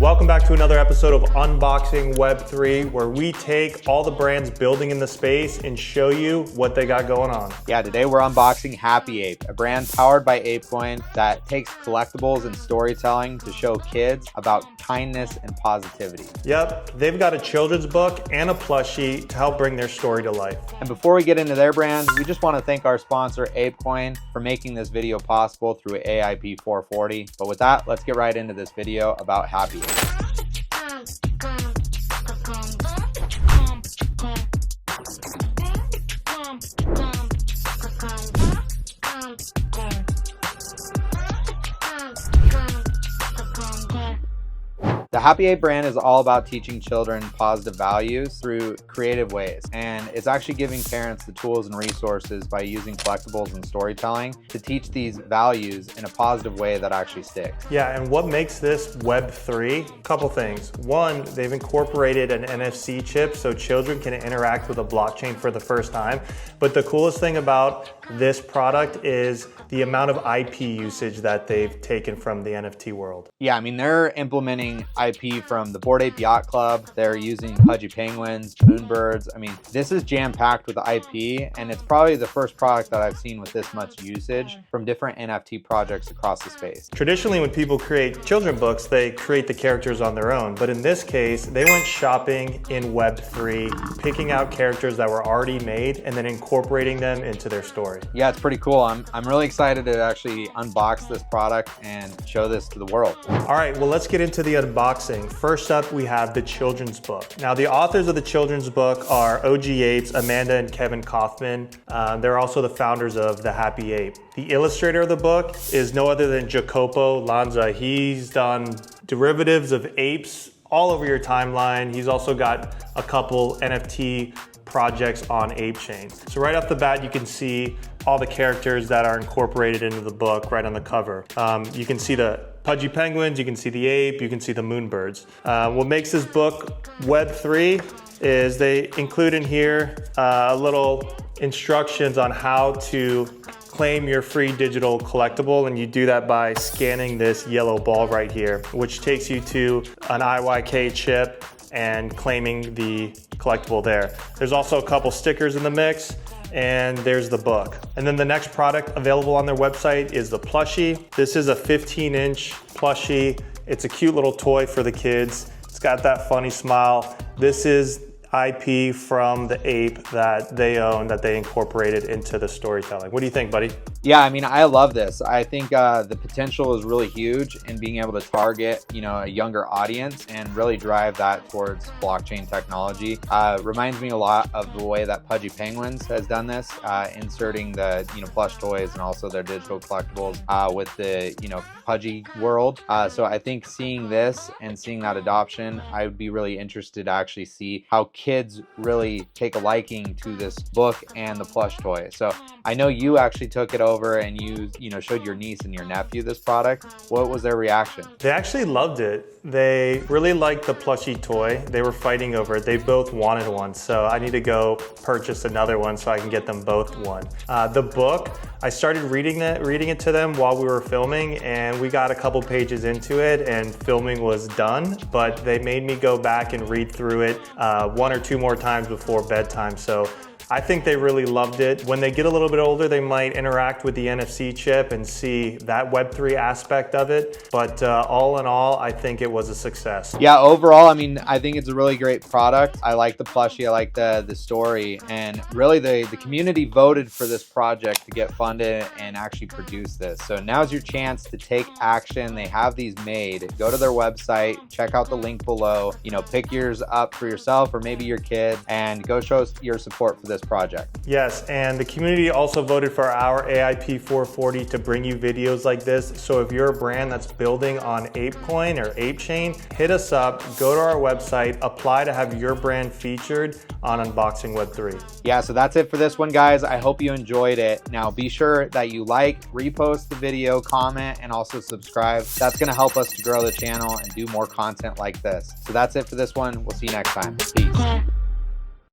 Welcome back to another episode of Unboxing Web3, where we take all the brands building in the space and show you what they got going on. Yeah, today we're unboxing Happy Ape, a brand powered by ApeCoin that takes collectibles and storytelling to show kids about kindness and positivity. Yep, they've got a children's book and a plushie to help bring their story to life. And before we get into their brand, we just want to thank our sponsor ApeCoin for making this video possible through AIP 440. But with that, let's get right into this video about Happy Ape. The Happy Ape brand is all about teaching children positive values through creative ways, and it's actually giving parents the tools and resources by using collectibles and storytelling to teach these values in a positive way that actually sticks. Yeah, and what makes this Web3? A couple things. One, they've incorporated an NFC chip so children can interact with a blockchain for the first time. But the coolest thing about this product is the amount of IP usage that they've taken from the NFT world. Yeah, I mean, they're implementing IP from the Bored Ape Yacht Club. They're using Pudgey Penguins, MoonBirds. I mean, this is jam-packed with IP, and it's probably the first product that I've seen with this much usage from different NFT projects across the space. Traditionally, when people create children books, they create the characters on their own. But in this case, they went shopping in Web3, picking out characters that were already made and then incorporating them into their story. Yeah, it's pretty cool. I'm really excited to actually unbox this product and show this to the world. All right, well, let's get into the unboxing. First up, we have the children's book. Now, the authors of the children's book are OG Apes, Amanda and Kevin Kaufman. They're also the founders of the Happy Ape. The illustrator of the book is no other than Jacopo Lanza. He's done derivatives of apes all over your timeline. He's also got a couple NFT projects on ApeChain. So right off the bat, you can see all the characters that are incorporated into the book right on the cover. You can see the Pudgey Penguins, you can see the ape, you can see the MoonBirds. What makes this book Web3 is they include in here a little instructions on how to claim your free digital collectible, and you do that by scanning this yellow ball right here, which takes you to an IYK chip and claiming the collectible there. There's also a couple stickers in the mix, and there's the book. And then the next product available on their website is the plushie. This is a 15-inch plushie. It's a cute little toy for the kids. It's got that funny smile. This is IP from the ape that they own, that they incorporated into the storytelling. What do you think, buddy? Yeah, I mean, I love this. I think the potential is really huge in being able to target, a younger audience and really drive that towards blockchain technology. Reminds me a lot of the way that Pudgey Penguins has done this, inserting the, plush toys and also their digital collectibles with the, Pudgey world. So I think seeing this and seeing that adoption, I would be really interested to actually see how kids really take a liking to this book and the plush toy. So I know you actually took it over and you showed your niece and your nephew this product. What was their reaction? They actually loved it. They really liked the plushie toy. They were fighting over it. They both wanted one, so I need to go purchase another one so I can get them both one. The book, I started reading it to them while we were filming, and we got a couple pages into it and filming was done, but they made me go back and read through it one or two more times before bedtime. So I think they really loved it. When they get a little bit older, they might interact with the NFC chip and see that Web3 aspect of it. But all in all, I think it was a success. Yeah, overall, I mean, I think it's a really great product. I like the plushie, I like the story, and really the community voted for this project to get funded and actually produce this. So now's your chance to take action. They have these made. Go to their website, check out the link below, pick yours up for yourself or maybe your kid, and go show us your support for this project. Yes, and the community also voted for our AIP 440 to bring you videos like this. So if you're a brand that's building on ApeCoin or ApeChain, hit us up, go to our website, apply to have your brand featured on Unboxing Web3. Yeah, so that's it for this one, guys. I hope you enjoyed it. Now be sure that you like, repost the video, comment, and also subscribe. That's gonna help us to grow the channel and do more content like this. So that's it for this one. We'll see you next time. Peace.